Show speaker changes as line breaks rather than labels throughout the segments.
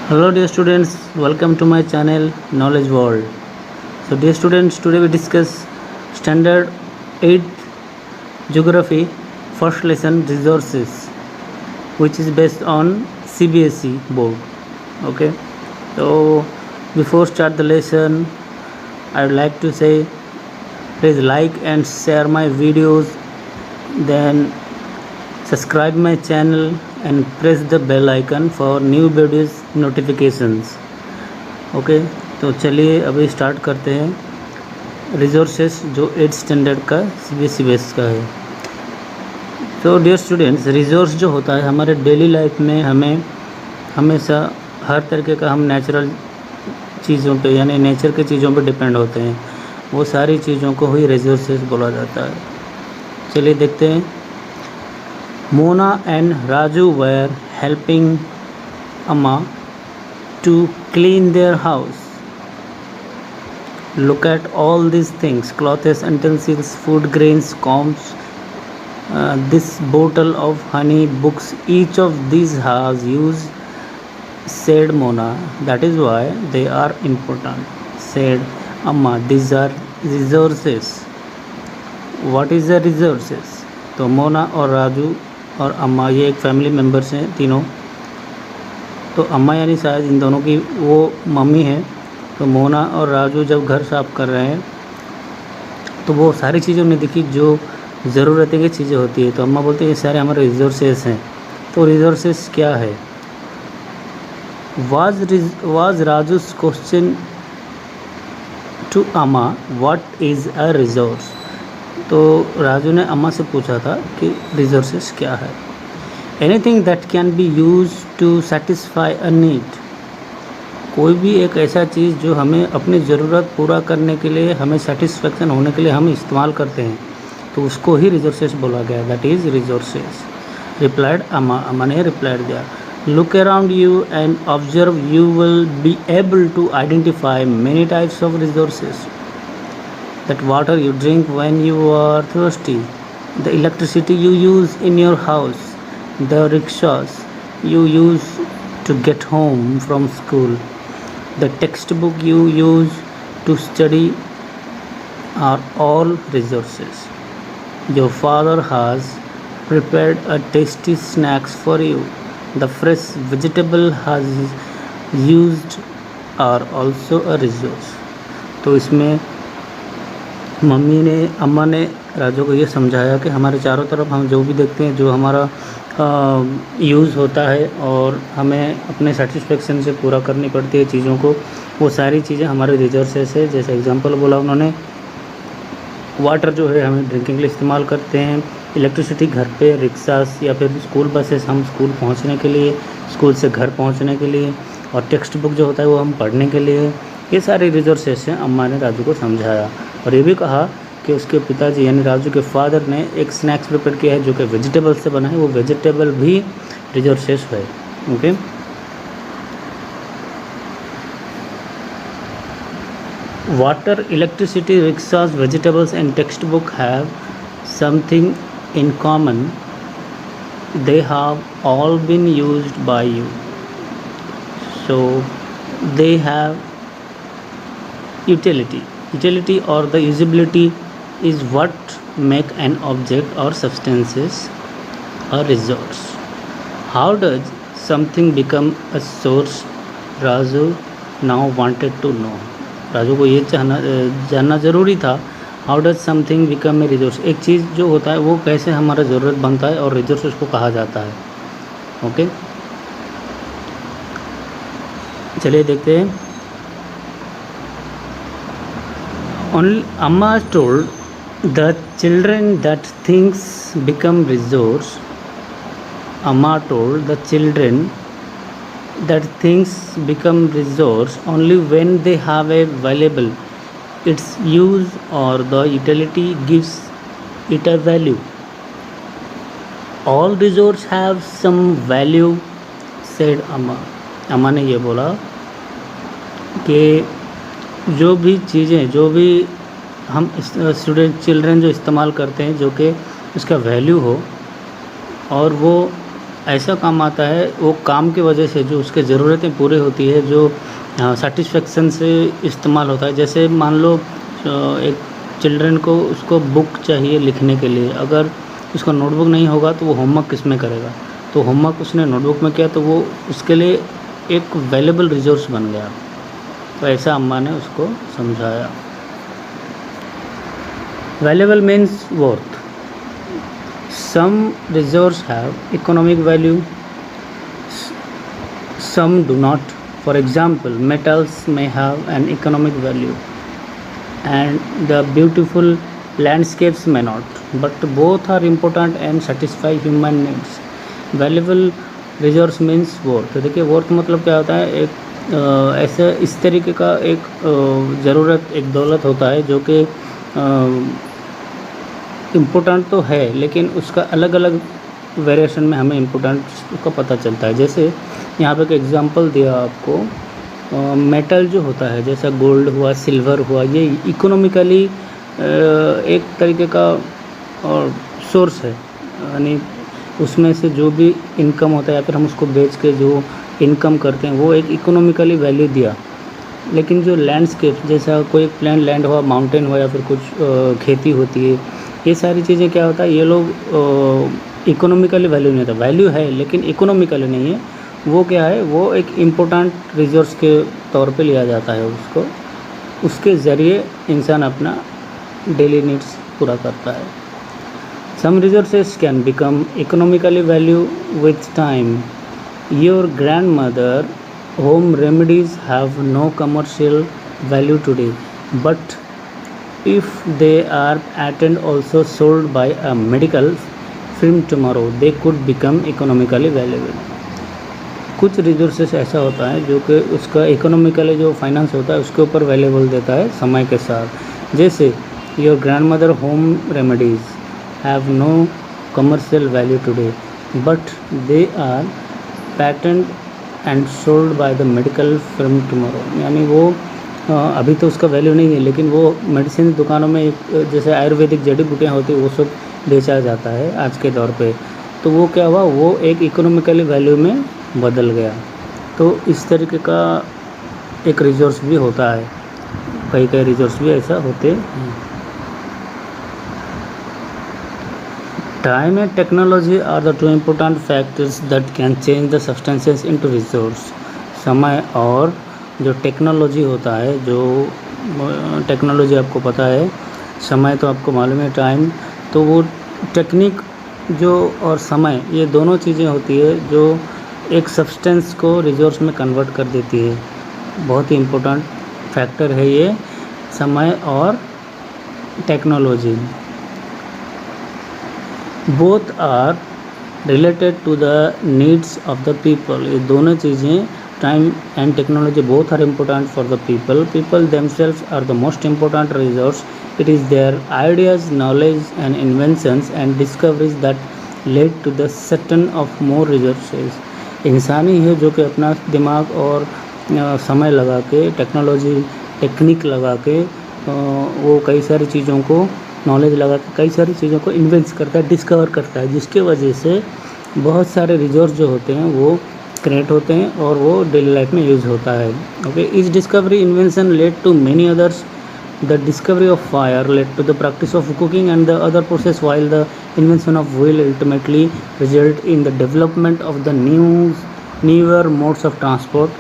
Hello dear students, welcome to my channel Knowledge World. So dear students, today we discuss standard 8th geography first lesson resources, which is based on CBSE board. Okay, so before start the lesson, I would like to say please like and share my videos, then subscribe my channel and press the bell icon for new videos notifications. Okay तो चलिए अभी start करते हैं resources जो 8th standard का CBSE base का है। तो डियर स्टूडेंट्स, रिसोर्स जो होता है हमारे डेली लाइफ में हमें हमेशा हर तरीके का हम नेचुरल चीज़ों पे यानी नेचर के चीज़ों पे डिपेंड होते हैं, वो सारी चीज़ों को ही रिसोर्सेस बोला जाता है। चलिए देखते हैं। Mona and Raju were helping Amma to clean their house. Look at all these things: clothes, utensils, food grains, combs, this bottle of honey, books. Each of these has use, said Mona. That is why they are important, said Amma. These are resources. What is the resources? तो मोना और राजू और अम्मा ये एक family members हैं तीनों। तो अम्मा यानी शायद इन दोनों की वो मम्मी है। तो मोना और राजू जब घर साफ़ कर रहे हैं तो वो सारी चीज़ें उन्हें दिखी जो ज़रूरतें की चीज़ें होती है। तो अम्मा बोलते हैं ये सारे हमारे रिसोर्सेस हैं। तो रिसोर्सेस क्या है? वाज राजूस क्वेश्चन टू अम्मा व्हाट इज़ अ रिसोर्स। तो राजू ने अम्मा से पूछा था कि रिसोर्सेस क्या है। Anything that can be use to satisfy a need, कोई भी एक ऐसा चीज़ जो हमें अपनी ज़रूरत पूरा करने के लिए, हमें सेटिस्फेक्शन होने के लिए हम इस्तेमाल करते हैं, तो उसको ही रिसोर्सेस बोला गया। दैट इज़ रिसोर्सेस, रिप्लाइड अम्मा। अम्मा ने रिप्लाइड दिया, look around you and observe, you will be able to identify many types of resources. That water you drink when you are thirsty, the electricity you use in your house, the rickshaws you use to get home from school, the textbook you use to study are all resources. Your father has prepared a tasty snacks for you. The fresh vegetable has used are also a resource. तो इसमें अम्मा ने राजू को ये समझाया कि हमारे चारों तरफ हम जो भी देखते हैं, जो हमारा यूज़ होता है और हमें अपने सेटिस्फेक्शन से पूरा करनी पड़ती है चीज़ों को, वो सारी चीज़ें हमारे रिसोर्सेस है। जैसे एग्जांपल बोला उन्होंने, वाटर जो है हमें ड्रिंकिंग के लिए इस्तेमाल करते हैं, इलेक्ट्रिसिटी घर पे, रिक्शास या फिर स्कूल बसेस हम स्कूल पहुंचने के लिए, स्कूल से घर पहुंचने के लिए, और टेक्स्ट बुक जो होता है वो हम पढ़ने के लिए। ये सारे रिसोर्सेस हैं। अम्मा ने राजू को समझाया और ये भी कहा कि उसके पिताजी यानी राजू के फादर ने एक स्नैक्स प्रिपेयर किया है जो कि वेजिटेबल से बना है, वो वेजिटेबल भी रिसोर्सेस है। Okay, water, electricity, rickshaws, vegetables and text book have something in common, they have all been used by you, so they have utility or the usability is what make an object or substances a resource. How does something become a source? Raju now wanted to know. Raju को ये जानना ज़रूरी था, how does something become a resource, एक चीज़ जो होता है वो कैसे हमारा ज़रूरत बनता है और रिसोर्स उसको कहा जाता है। ओके, चलिए देखते हैं। Only Amma told the children that things become resource. Amma told the children that things become resource only when they have a valuable, its use or the utility gives it a value. All resource have some value, said Amma. अम्मा ने ये बोला कि जो भी चीज़ें, जो भी हम चिल्ड्रन जो इस्तेमाल करते हैं जो कि उसका वैल्यू हो और वो ऐसा काम आता है, वो काम की वजह से जो उसके ज़रूरतें पूरी होती है, जो सेटिस्फेक्शन से इस्तेमाल होता है। जैसे मान लो एक चिल्ड्रन को उसको बुक चाहिए लिखने के लिए, अगर उसका नोटबुक नहीं होगा तो वो होमवर्क किस में करेगा? तो होमवर्क उसने नोटबुक में किया तो वो उसके लिए एक वैल्यूएबल रिसोर्स बन गया। तो ऐसा अम्मा ने उसको समझाया। Valuable means worth. Some reserves have economic value, some do not. For example, metals may have an economic value and the beautiful landscapes may not, but both are important and satisfy human needs. Valuable resource means worth. तो देखिए worth मतलब क्या होता है? एक ऐसे इस तरीके का एक ज़रूरत, एक दौलत होता है जो कि इम्पोर्टेंट तो है, लेकिन उसका अलग अलग वेरिएशन में हमें इम्पोर्टेंस का पता चलता है। जैसे यहाँ पे एक एग्जांपल दिया आपको, मेटल जो होता है जैसा गोल्ड हुआ, सिल्वर हुआ, ये इकोनॉमिकली एक तरीके का और सोर्स है, यानी उसमें से जो भी इनकम होता है या फिर हम उसको बेच के जो इनकम करते हैं वो एक इकोनॉमिकली वैल्यू दिया। लेकिन जो लैंडस्केप, जैसा कोई प्लेन लैंड हुआ, माउंटेन हुआ या फिर कुछ खेती होती है, ये सारी चीज़ें क्या होता है, ये लोग इकोनॉमिकली वैल्यू नहीं होता, वैल्यू है लेकिन इकोनॉमिकली नहीं है। वो क्या है, वो एक इम्पोर्टेंट रिसोर्स के तौर पे लिया जाता है उसको, उसके ज़रिए इंसान अपना डेली नीड्स पूरा करता है। Some resources can become economically value with time. Your grandmother home remedies have no commercial value today, but if they are patent also sold by a medical firm tomorrow, they could become economically valuable. कुछ resources ऐसा होता है जो कि उसका economically जो finance होता है उसके ऊपर वैल्यूएबल देता है समय के साथ। जैसे your grandmother home remedies have no commercial value today but they are patent and sold by the medical firm tomorrow, यानी वो अभी तो उसका वैल्यू नहीं है, लेकिन वो मेडिसिन दुकानों में एक जैसे आयुर्वेदिक जड़ी बूटियाँ होती है वो सब बेचा जाता है आज के दौर पे। तो वो क्या हुआ, वो एक इकोनॉमिकली वैल्यू में बदल गया। तो इस तरीके का एक रिसोर्स भी होता है, कई कई रिसोर्स भी ऐसा होते हैं। Time and technology are the two important factors that can change the substances into resource. समय और जो टेक्नोलॉजी होता है, जो टेक्नोलॉजी आपको पता है, समय तो आपको मालूम है, टाइम, तो वो टेक्निक जो और समय, ये दोनों चीज़ें होती है जो एक सब्सटेंस को रिसोर्स में कन्वर्ट कर देती है। बहुत ही इम्पोर्टेंट फैक्टर है ये समय और technology. Both are related to the needs of the people. ये दोनों चीज़ें, time and technology, both are important for the people. People themselves are the most important resource. It is their ideas, knowledge and inventions and discoveries that led to the certain of more resources. इंसान ही है जो कि अपना दिमाग और समय लगा के, टेक्नोलॉजी टेक्निक लगा के वो कई सारी चीज़ों को, नॉलेज लगा के कई सारी चीज़ों को इन्वेंट करता है, डिस्कवर करता है, जिसके वजह से बहुत सारे रिसोर्स जो होते हैं वो क्रिएट होते हैं और वो डेली लाइफ में यूज़ होता है। ओके, इस discovery invention led to many others. The discovery of fire led to the practice of cooking and the other process, while the invention of wheel ultimately result in the development of the newer modes of transport।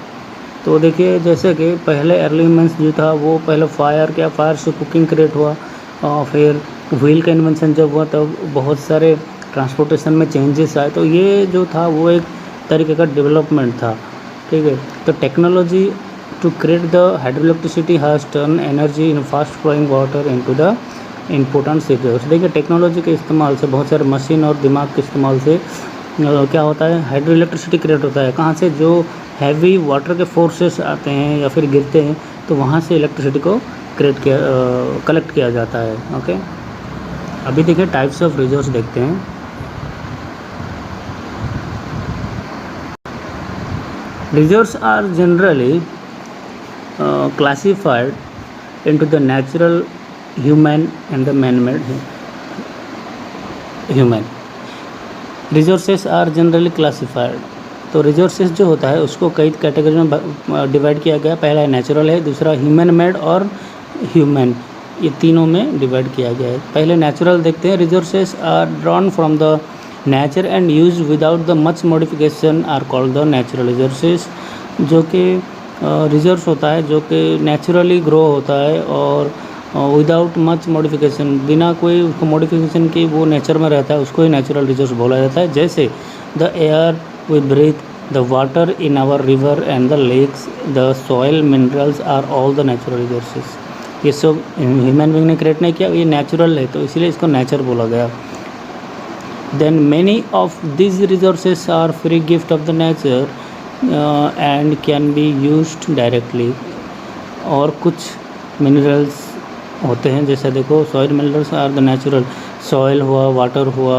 तो देखिए जैसे कि पहले early humans जो था वो पहले fire से कुकिंग क्रिएट हुआ, और फिर व्हील का इन्वेंशन जब हुआ तब बहुत सारे ट्रांसपोर्टेशन में चेंजेस आए। तो ये जो था वो एक तरीके का डेवलपमेंट था, ठीक है। तो technology to create the hydroelectricity has turn energy in fast flowing water into the important resource. देखिए टेक्नोलॉजी के इस्तेमाल से, बहुत सारे मशीन और दिमाग के इस्तेमाल से क्या होता है, हाइड्रो इलेक्ट्रिसिटी क्रिएट होता है। कहाँ से, जो हैवी वाटर के फोर्सेस आते हैं या फिर गिरते हैं तो वहाँ से इलेक्ट्रिसिटी को कलेक्ट किया जाता है। ओके, अभी देखिए टाइप्स ऑफ रिसोर्स देखते हैं। Reserves are generally classified into the natural, human and the man-made human. Resources are generally classified. तो रिसोर्सेज जो होता है उसको कई कैटेगरी में डिवाइड किया गया। पहला है नेचुरल है, दूसरा ह्यूमन मेड और ह्यूमन, ये तीनों में डिवाइड किया गया है। पहले नेचुरल देखते हैं। Resources are drawn from the nature and use without the much modification are called the natural resources. जो कि रिसोर्स होता है जो कि नेचुरली ग्रो होता है और विदाउट मच मॉडिफिकेशन, बिना कोई उसको मॉडिफिकेशन के वो नेचर में रहता है, उसको ही नेचुरल रिसोर्स बोला जाता है। जैसे the air we breathe, the water in our river and the lakes, the soil, minerals are all the natural resources. ये सब ह्यूमन बीइंग ने क्रिएट नहीं किया, ये नेचुरल है तो इसीलिए इसको नेचर बोला गया। Then many of this resources are free gift of the nature and can be used directly. और कुछ मिनरल्स होते हैं, जैसे देखो soil minerals are the natural, soil हुआ, वाटर हुआ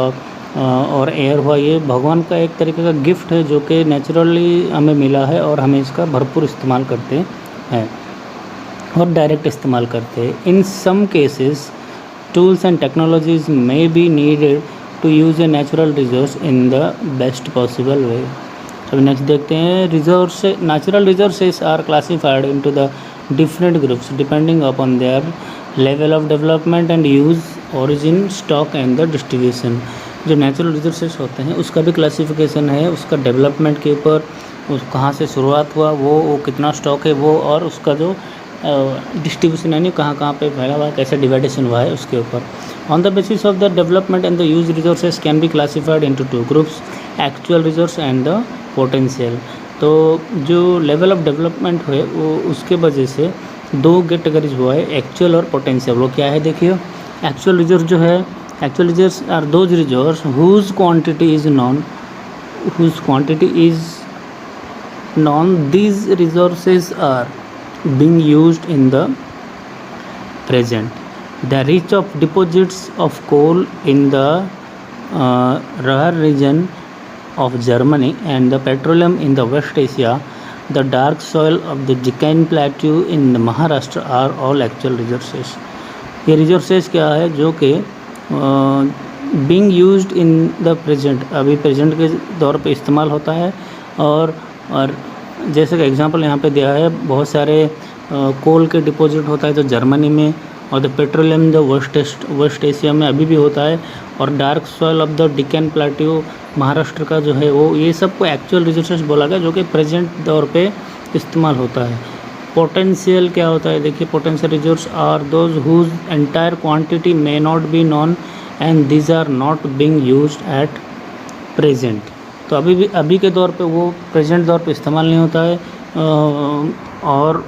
और एयर हुआ, ये भगवान का एक तरीके का गिफ्ट है जो कि नेचुरली हमें मिला है और हमें इसका भरपूर इस्तेमाल करते हैं और डायरेक्ट इस्तेमाल करते हैं। In some cases tools and technologies may be needed to use a natural resource in the best possible way. अभी नेक्स्ट देखते हैं। Resource natural resources are classified into the different groups depending upon their level of development and use, origin, stock and the distribution. जो natural resources होते हैं उसका भी classification है, उसका डेवलपमेंट के ऊपर, उस कहाँ से शुरुआत हुआ, वो कितना स्टॉक है वो, और उसका जो डिस्ट्रीब्यूशन यानी कहाँ कहाँ पे फैला हुआ है, कैसे डिवाइडेशन हुआ है, उसके ऊपर। On the basis of the development and the use resources can be classified into two groups, actual resource and the potential. तो जो लेवल ऑफ डेवलपमेंट हुए वो उसके वजह से दो कैटेगरीज हुआ है, एक्चुअल और पोटेंशियल। वो क्या है देखिए। एक्चुअल रिसोर्स जो है, actual resource are those resource whose quantity is known, these resources are being used in the present. The reach of deposits of coal in the Ruhr region of Germany and the petroleum in the West Asia, the dark soil of the Deccan Plateau in the Maharashtra are all actual resources. ये resources क्या है जो कि being used in the present, अभी present के दौर पे इस्तेमाल होता है। और जैसे कि एग्जांपल यहाँ पे दिया है, बहुत सारे कोल के डिपॉजिट होता है जो जर्मनी में, और द पेट्रोलियम जो वेस्ट एशिया में अभी भी होता है, और dark soil of the deacon plateau Maharashtra का जो है वो, ये सब को एक्चुअल रिसोर्सेज बोला गया जो कि प्रेजेंट दौर पे इस्तेमाल होता है। पोटेंशियल क्या होता है देखिए। Potential resource are those whose entire quantity may not be known and these are not being used at present. तो अभी के दौर पे वो प्रेजेंट दौर पे इस्तेमाल नहीं होता है, और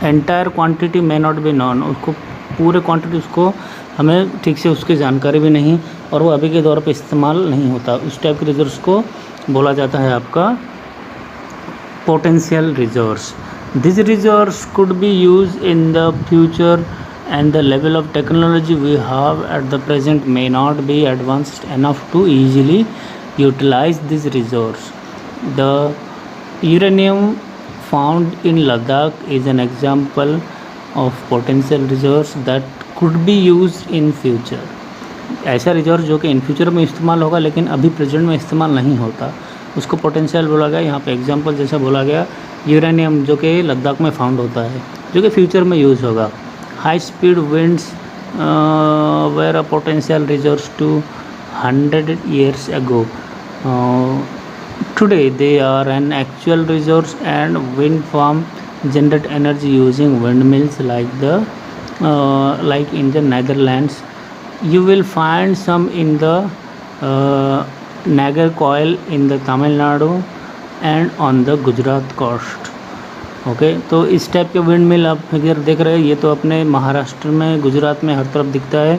entire quantity may not be non, उसको पूरे क्वांटिटी उसको हमें ठीक से उसकी जानकारी भी नहीं, और वो अभी के दौर पे इस्तेमाल नहीं होता। उस टाइप के रिसोर्स को बोला जाता है आपका potential resource. This resource could be use in the future and the level of technology we have at the present may not be advanced enough to easily utilize this resource. The uranium found in Ladakh is an example of potential resource that could be used in future. ऐसा resource जो कि in future में इस्तेमाल होगा लेकिन अभी present में इस्तेमाल नहीं होता, उसको पोटेंशियल बोला गया। यहाँ पे एग्जांपल जैसा बोला गया यूरेनियम जो कि लद्दाख में फाउंड होता है, जो कि फ्यूचर में यूज़ होगा। High speed winds were a potential resource 200 years ago. Today they are an actual resource, and wind farm generate energy using windmills like in the Netherlands. You will find some in the Nagercoil in the Tamil Nadu and on the Gujarat coast. Okay तो इस type के wind mill आप अगर देख रहे हैं, ये तो अपने महाराष्ट्र में, गुजरात में हर तरफ दिखता है।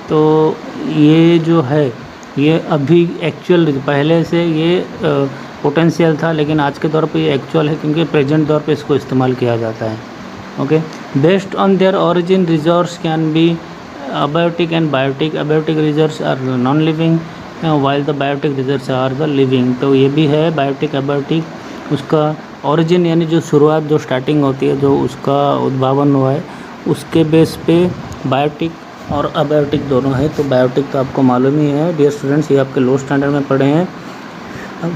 तो ये जो है ये अभी एक्चुअल, पहले से ये पोटेंशियल था लेकिन आज के दौर पे ये एक्चुअल है क्योंकि प्रेजेंट दौर पे इसको इस्तेमाल किया जाता है। Okay, based on their origin resource can be abiotic and biotic. Abiotic resource are non living while the biotic resource are the living. तो ये भी है बायोटिक अबायोटिक, उसका ओरिजिन यानी जो शुरुआत, जो स्टार्टिंग होती है, जो उसका उद्भावन हुआ है, उसके बेस पे बायोटिक और अबायोटिक दोनों है। तो बायोटिक तो आपको मालूम ही है डियर स्टूडेंट्स, ये आपके लो स्टैंडर्ड में पढ़े हैं।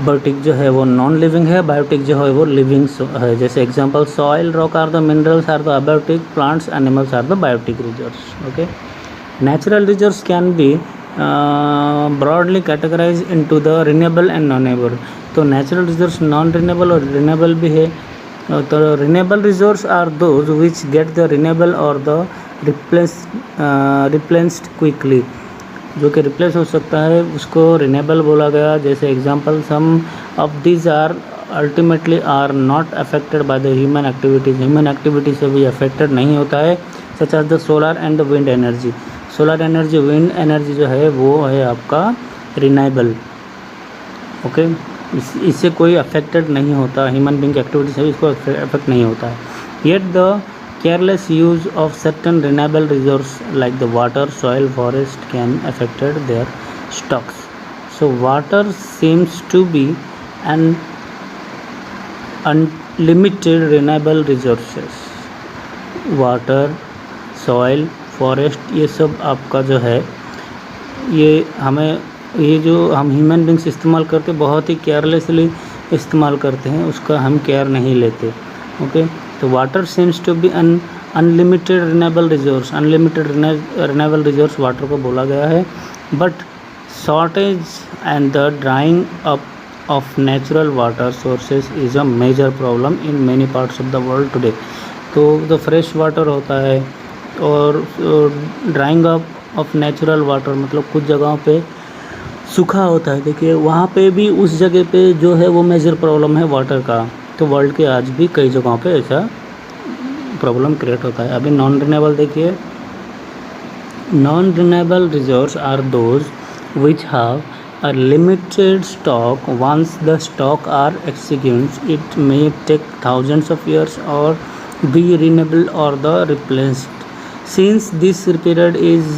बायोटिक जो है वो नॉन लिविंग है, बायोटिक जो है वो लिविंग है। जैसे example soil, rock are the minerals are the abiotic, plants animals are the biotic resource. Okay, natural resource can be broadly categorized into the renewable and non-renewable। तो natural resource non renewable और renewable भी है। तो renewable resource are those which get the renewable और the replaced quickly, जो कि replace हो सकता है उसको रिन्यूएबल बोला गया। जैसे example some of these are ultimately are not affected by the human activities, human activity से भी अफेक्टेड नहीं होता है। Such as the solar and the wind energy, solar energy, wind energy जो है वो है आपका रिन्यूएबल। ओके, इससे कोई अफेक्टेड नहीं होता, ह्यूमन बीइंग एक्टिविटी से इसको अफेक्ट नहीं होता है। Yet the careless use of certain renewable resource like the water, soil, forest can affected their stocks. So water seems to be an unlimited renewable resources. Water, soil, forest, ये सब आपका जो है ये जो हम ह्यूमन बींग्स इस्तेमाल करते बहुत ही केयरलेसली इस्तेमाल करते हैं, उसका हम केयर नहीं लेते। ओके, तो water seems to be an unlimited renewable resource, unlimited renewable resource water को बोला गया है। But shortage and the drying up of natural water sources is a major problem in many parts of the world today. तो fresh water होता है और drying up of natural water मतलब कुछ जगहों पे सूखा होता है। देखिए वहाँ पे भी उस जगह पे जो है वो मेजर प्रॉब्लम है वाटर का। तो वर्ल्ड के आज भी कई जगहों पे ऐसा प्रॉब्लम क्रिएट होता है। अभी नॉन रिन्यूएबल देखिए, non renewable resource are those which have a limited stock. Once the stock are extinguished, it may take thousands of years or be renewable or the replaced. Since this period is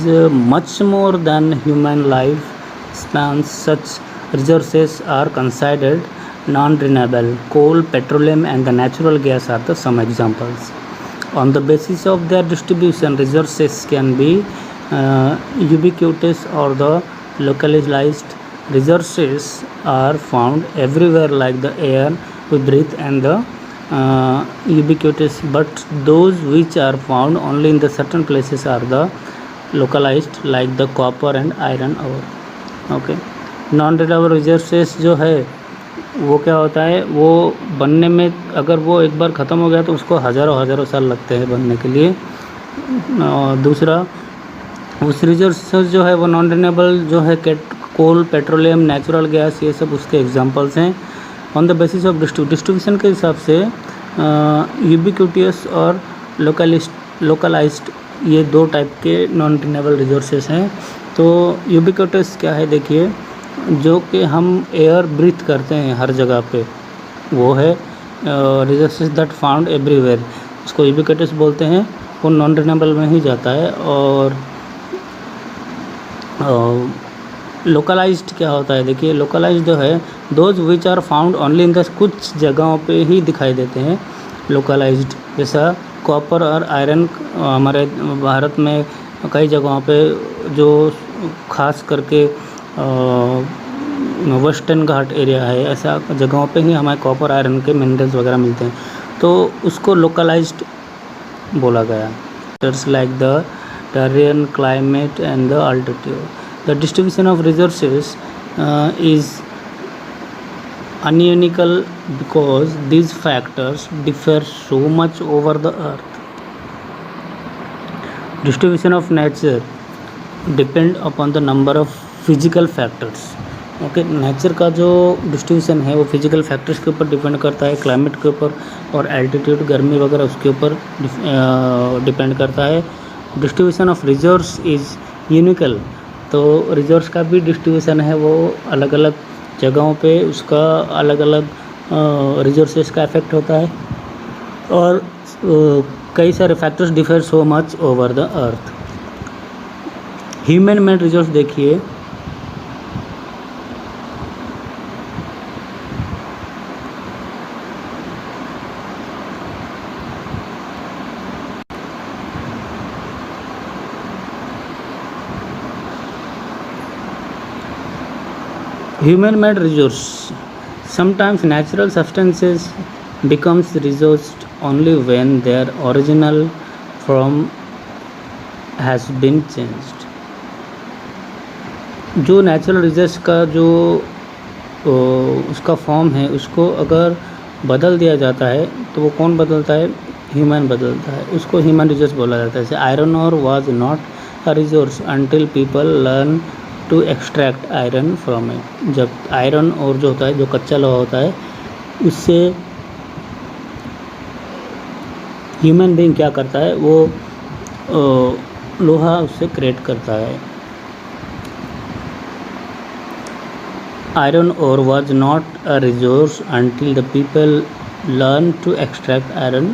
much more than human life spans, such resources are considered non-renewable. Coal, petroleum and the natural gas are the some examples. On the basis of their distribution, resources can be ubiquitous or the localized. Resources are found everywhere like the air we breathe and the ubiquitous, but those which are found only in the certain places are the localized like the copper and iron ore. Okay, non renewable resources जो है वो क्या होता है, वो बनने में अगर वो एक बार ख़त्म हो गया तो उसको हज़ारों साल लगते हैं बनने के लिए। दूसरा उस रिसोर्सेज जो है वो नॉन रिन्यूएबल जो है कोल, पेट्रोलियम, नेचुरल गैस, ये सब उसके एग्जांपल्स हैं। On the basis of distribution के हिसाब से यूबिक्विटियस और लोकलाइज्ड ये दो टाइप के नॉन रिन्यूएबल रिसोर्सेज हैं। तो यूबिक्विटियस क्या है देखिए, जो कि हम एयर ब्रीथ करते हैं हर जगह पे, वो है रिसोर्सेज दैट फाउंड एवरीवेयर, उसको यूबिक्विटियस बोलते हैं, वो नॉन रिन्यूएबल में ही जाता है। और लोकलाइज्ड क्या होता है देखिए, लोकलाइज्ड जो है those which are found only in the, कुछ जगहों पे ही दिखाई देते हैं लोकलाइज्ड। जैसा कॉपर और आयरन हमारे भारत में कई जगहों पे जो खास करके वेस्टर्न घाट एरिया है, ऐसा जगहों पे ही हमारे कॉपर आयरन के मिनरल्स वगैरह मिलते हैं, तो उसको लोकलाइज्ड बोला गया। It's like the terrain climate and the altitude. The distribution of resources is unequivocal because these factors differ so much over the earth. Distribution of nature depend upon the number of physical factors. Okay, nature का जो distribution है वो physical factors के ऊपर depend करता है, climate के ऊपर और एल्टीट्यूड, गर्मी वगैरह उसके ऊपर डिपेंड करता है। डिस्ट्रीब्यूशन ऑफ रिसोर्स इज़ यूनिकल, तो रिसोर्स का भी डिस्ट्रीब्यूशन है वो अलग अलग जगहों पे उसका अलग अलग रिसोर्सेज का इफेक्ट होता है। और कई सारे factors differ so much over the earth. Human made resource देखिए, Human made resource. Sometimes natural substances becomes resource only when their original form has been changed. जो नेचुरल रिसोर्स का जो उसका फॉर्म है उसको अगर बदल दिया जाता है तो वो कौन बदलता है? ह्यूमन बदलता है, उसको ह्यूमन रिसोर्स बोला जाता है। जैसे iron ore was not a resource until people learn to extract iron from it. जब आयरन और जो होता है, जो कच्चा लोहा होता है, उससे ह्यूमन बीइंग क्या करता है, वो लोहा उससे क्रिएट करता है। Iron ore was not a resource until the people learned to extract iron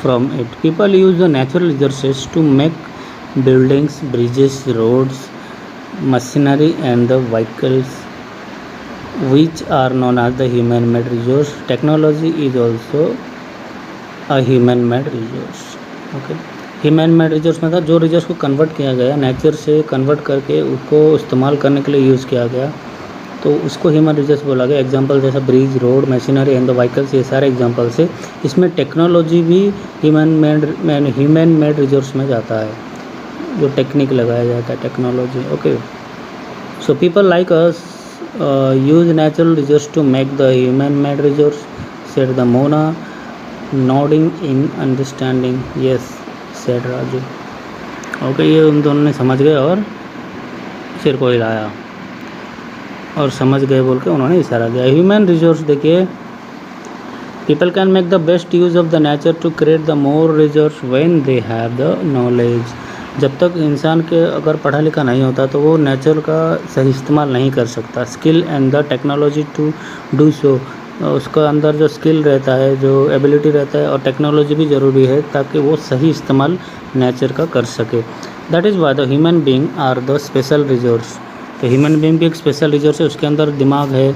from it. People use the natural resources to make buildings, bridges, roads, machinery and the vehicles, which are known as the human-made resource. Technology is also a human-made resource. Okay. Human made resource में था जो resource को convert किया गया, nature से convert करके उसको इस्तेमाल करने के लिए यूज़ किया गया, तो उसको ह्यूमन रिसोर्स बोला गया। एग्जांपल जैसा bridge, road, machinery and the vehicles, ये सारे एग्जांपल्स है। इसमें टेक्नोलॉजी भी ह्यूमन मेड रिसोर्स में जाता है, जो टेक्निक लगाया जाता है, technology. Okay, so people like us use natural resource to make the human made resource, said the Mona, nodding in understanding. Yes said Raju. Okay, ये उन दोनों ने समझ गए और सिर को हिलाया और समझ गए बोल के उन्होंने इशारा दिया। ह्यूमन रिसोर्स देखिए, people can make the best use of the nature to create the more resource when they have the knowledge. जब तक इंसान के अगर पढ़ा लिखा नहीं होता तो वो नेचर का सही इस्तेमाल नहीं कर सकता। Skill and the technology to do so, उसका अंदर जो स्किल रहता है, जो एबिलिटी रहता है, और टेक्नोलॉजी भी ज़रूरी है ताकि वो सही इस्तेमाल नेचर का कर सके। That is why the human being are the special resource. तो ह्यूमन बीइंग भी एक स्पेशल रिसोर्स है, उसके अंदर दिमाग है,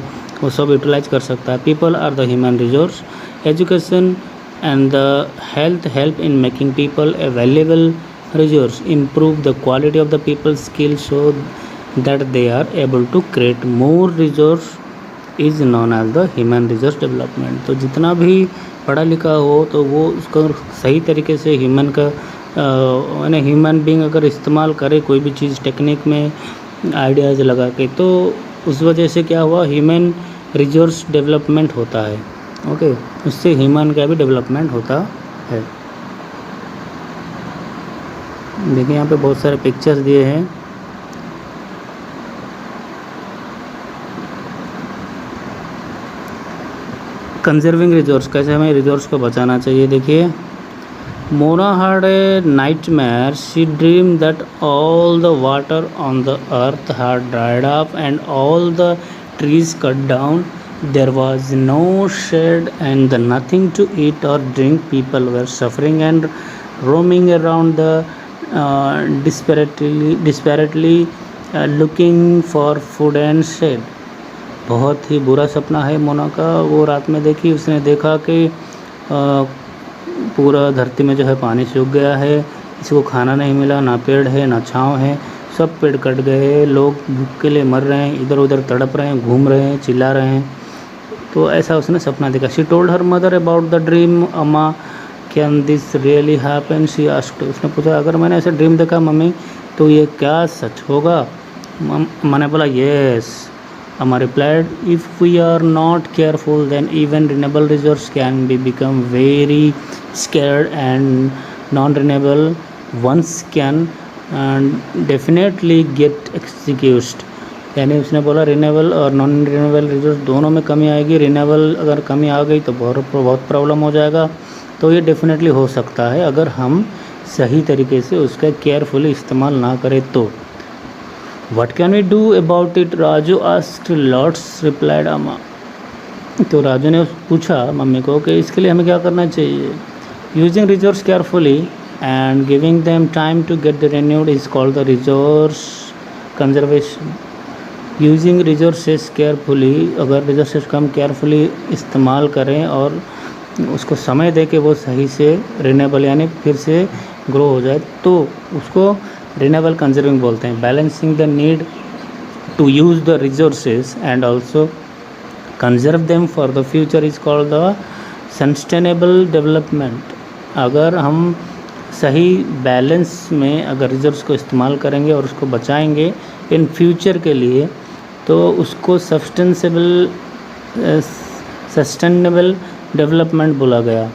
वो सब यूटिलाइज कर सकता है। People are the human resource. Education and the help in making people a valuable resource, improve the quality of the people skill so that they are able to create more resource is known as the human resource development. तो जितना भी पढ़ा लिखा हो तो वो उसका सही तरीके से ह्यूमन का यानी ह्यूमन बीइंग अगर इस्तेमाल करे कोई भी चीज़ टेक्निक में आइडियाज़ लगा के, तो उस वजह से क्या हुआ, ह्यूमन रिसोर्स डेवलपमेंट होता है। ओके, उससे ह्यूमन का भी डेवलपमेंट होता है। देखिए यहाँ पे बहुत सारे पिक्चर्स दिए हैं। कंजर्विंग रिसोर्स, कैसे हमें रिसोर्स को बचाना चाहिए। देखिए, Mona had a nightmare. She dreamed that all the water on the earth had dried up and all the trees cut down. There was no shade and nothing to eat or drink. People were suffering and roaming around the desperately looking for food and shade. बहुत ही बुरा सपना है मोना का। वो रात में देखी, उसने देखा कि पूरा धरती में जो है पानी सूख गया है, किसी को खाना नहीं मिला, ना पेड़ है ना छाँव है, सब पेड़ कट गए, लोग भूख के लिए मर रहे हैं, इधर उधर तड़प रहे हैं, घूम रहे हैं, चिल्ला रहे हैं। तो ऐसा उसने सपना देखा। She told her mother about the dream, अम्मा can this really happen, she asked. उसने पूछा, अगर मैंने ऐसा ड्रीम देखा मम्मी तो ये क्या सच होगा? अम्मा ने बोला yes. Amma replied, if we are not careful then even renewable resource can become very scared and non-renewable ones can definitely get extinguished। यानी उसने बोला रिन्यूएबल और नॉन रिन्यूएबल रिसोर्स दोनों में कमी आएगी। रिन्यूएबल अगर कमी आ गई तो बहुत प्रॉब्लम हो जाएगा। तो ये डेफिनेटली हो सकता है अगर हम सही तरीके से उसका केयरफुली इस्तेमाल ना करें तो। What can we do about it? Raju asked. Lots, replied अम्मा। तो राजू ने पूछा मम्मी को कि इसके लिए हमें क्या करना चाहिए। Using resource carefully and giving them time to get renewed is called the resource conservation. Using resources carefully, अगर resources को हम carefully इस्तेमाल करें और उसको समय दे के वो सही से रिन्यूएबल यानी फिर से ग्रो हो जाए तो उसको रिन्यूएबल कंजर्विंग बोलते हैं। Balancing the need to use the resources and also conserve them for the future is called the sustainable development. अगर हम सही बैलेंस में अगर रिजर्व्स को इस्तेमाल करेंगे और उसको बचाएंगे इन फ्यूचर के लिए, तो उसको सस्टेनेबल डेवलपमेंट बोला गया.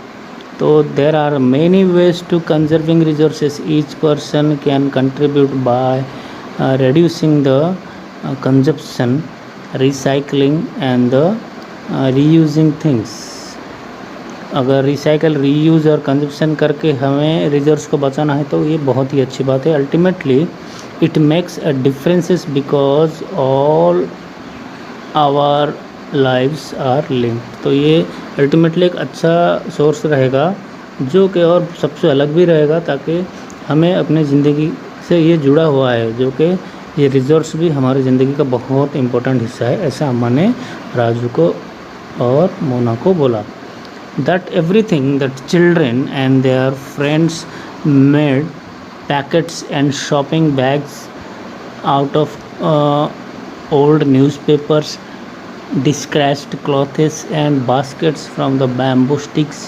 तो there are many ways to conserving resources. Each person can contribute by reducing the consumption, recycling and the reusing things. अगर रिसाइकल, रीयूज़ और कंजप्शन करके हमें रिजर्व्स को बचाना है तो ये बहुत ही अच्छी बात है. Ultimately it makes a differences because all our lives are linked. तो ये अल्टीमेटली एक अच्छा सोर्स रहेगा जो कि और सबसे अलग भी रहेगा, ताकि हमें अपने ज़िंदगी से ये जुड़ा हुआ है, जो कि ये रिजोर्स भी हमारी ज़िंदगी का बहुत इम्पोर्टेंट हिस्सा है. ऐसा अम्मा ने राजू को और मोना को बोला. That everything that children and their friends made packets and shopping bags out of old newspapers, discrashed clothes and baskets from the bamboo sticks.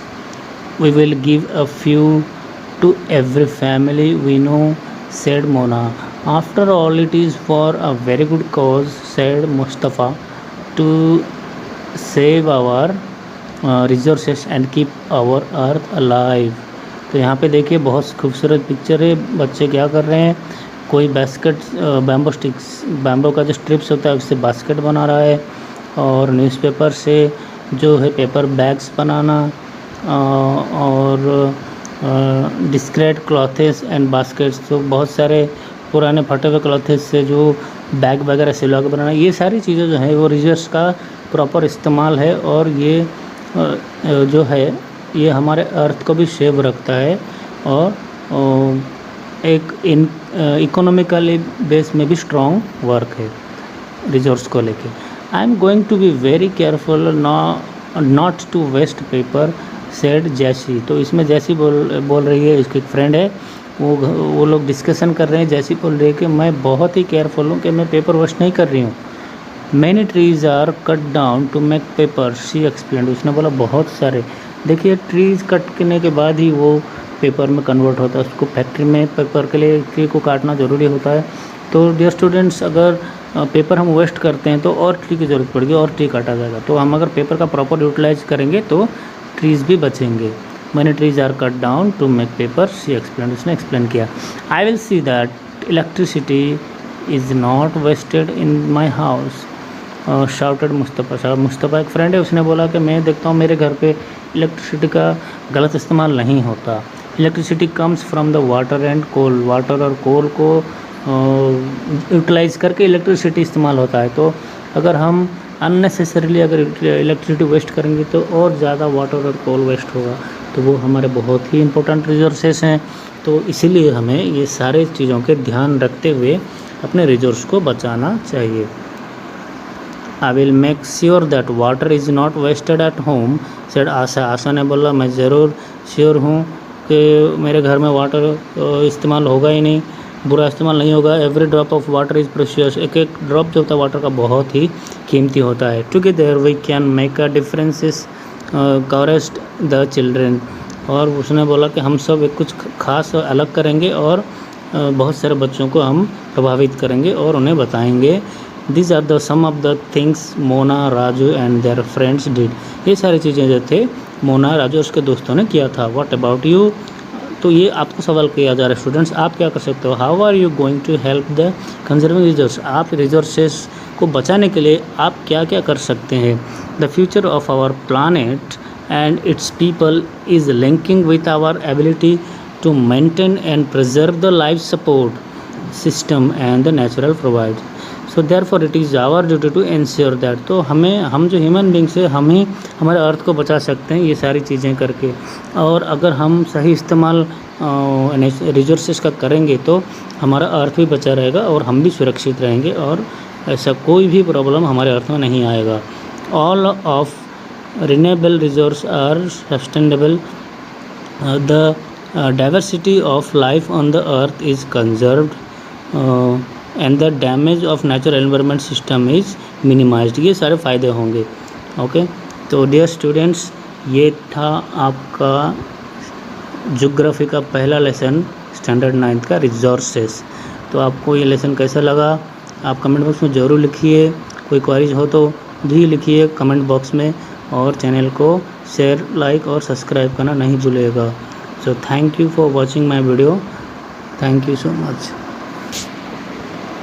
We will give a few to every family we know, said Mona. After all, it is for a very good cause, said Mustafa, to save our resources and keep our earth alive. तो यहाँ पे देखिए बहुत खूबसूरत picture है. बच्चे क्या कर रहे हैं, कोई बास्केट, बैम्बो स्टिक्स, बैम्बो का जो स्ट्रिप्स होता है उससे बास्केट बना रहा है, और न्यूज़पेपर से जो है पेपर बैग्स बनाना, और डिस्क्रेट क्लॉथेस एंड बास्केट्स, तो बहुत सारे पुराने फटे हुए क्लॉथेस से जो बैग वगैरह सिलवा के बनाना, ये सारी चीज़ें जो है वो रिजर्व्स का प्रॉपर इस्तेमाल है. और ये जो है ये हमारे अर्थ को भी सेव रखता है, और एक इकोनॉमिकली बेस में भी स्ट्रॉन्ग वर्क है रिजर्व्स को लेके. I am going to be very careful not to waste paper, said Jessy. तो इसमें जैसी बोल रही है, इसकी एक फ्रेंड है, वो लोग डिस्कशन कर रहे हैं. जैसी बोल रही है कि मैं बहुत ही केयरफुल हूँ कि मैं पेपर वेस्ट नहीं कर रही हूँ. Many trees are cut down to make paper, she explained. उसने बोला बहुत सारे, देखिए ट्रीज़ कट करने के बाद ही वो पेपर में कन्वर्ट होता है. उसको फैक्ट्री में पेपर के लिए ट्री को काटना ज़रूरी होता है. तो डियर स्टूडेंट्स, अगर पेपर हम वेस्ट करते हैं तो और ट्री की ज़रूरत पड़ेगी और ट्री काटा जाएगा. तो हम अगर पेपर का प्रॉपर यूटिलाइज करेंगे तो ट्रीज़ भी बचेंगे. Many trees are cut down to make paper, she explained. उसने एक्सप्लेन किया. I will see that electricity is not wasted in my house, shouted Mustafa. Mustafa एक फ्रेंड है, उसने बोला कि मैं देखता हूँ मेरे घर पे इलेक्ट्रिसिटी का गलत इस्तेमाल नहीं होता. Electricity comes from the water and coal. Water और कोल को यूटिलाइज करके इलेक्ट्रिसिटी इस्तेमाल होता है. तो अगर हम अननेसेसरीली अगर इलेक्ट्रिसिटी वेस्ट करेंगे तो और ज़्यादा वाटर और कोल वेस्ट होगा. तो वो हमारे बहुत ही इंपॉर्टेंट रिसोर्सेस हैं. तो इसीलिए हमें ये सारे चीज़ों के ध्यान रखते हुए अपने रिसोर्स को बचाना चाहिए. I will make sure that water is not wasted at home, said Asha. Asha ने बोला मैं ज़रूर श्योर हूँ कि मेरे घर में वाटर इस्तेमाल होगा ही नहीं, बुरा इस्तेमाल नहीं होगा. Every drop of water is precious. एक एक ड्रॉप जो होता है वाटर का बहुत ही कीमती होता है. Together we can make a differences, caress the children. और उसने बोला कि हम सब एक कुछ खास अलग करेंगे और बहुत सारे बच्चों को हम प्रभावित करेंगे और उन्हें बताएंगे. This are the some of the things Mona, Raju and their friends did. ये सारी चीज़ें जो थे मोना, राजू और उसके दोस्तों ने किया था. What about you? तो ये आपको सवाल किया जा रहा है स्टूडेंट्स, आप क्या कर सकते हो? How are you going to help the conserving resource. आप रिसोर्सेस को बचाने के लिए आप क्या क्या कर सकते हैं? The future of our planet and its people is linking with our ability to maintain and preserve the life support system and the natural provide. So therefore it is our duty to ensure that. तो हम जो human beings है, हम ही हमारे अर्थ को बचा सकते हैं ये सारी चीज़ें करके. और अगर हम सही इस्तेमाल रिसोर्सेस का करेंगे तो हमारा अर्थ भी बचा रहेगा और हम भी सुरक्षित रहेंगे, और ऐसा कोई भी प्रॉब्लम हमारे अर्थ में नहीं आएगा. All of renewable resource are sustainable. The diversity of life on the earth is conserved. And the damage of natural environment system is minimized. ये सारे फ़ायदे होंगे। ओके, तो डियर स्टूडेंट्स, ये था आपका ज्योग्राफी का पहला लेसन स्टैंडर्ड 9th का रिसोर्सेस। तो आपको ये लेसन कैसा लगा आप कमेंट बॉक्स में ज़रूर लिखिए। कोई क्वेरीज हो तो भी लिखिए कमेंट बॉक्स में, और चैनल को शेयर, लाइक और सब्सक्राइब करना नहीं भूलिएगा। So thank you for watching my video. Thank you so much.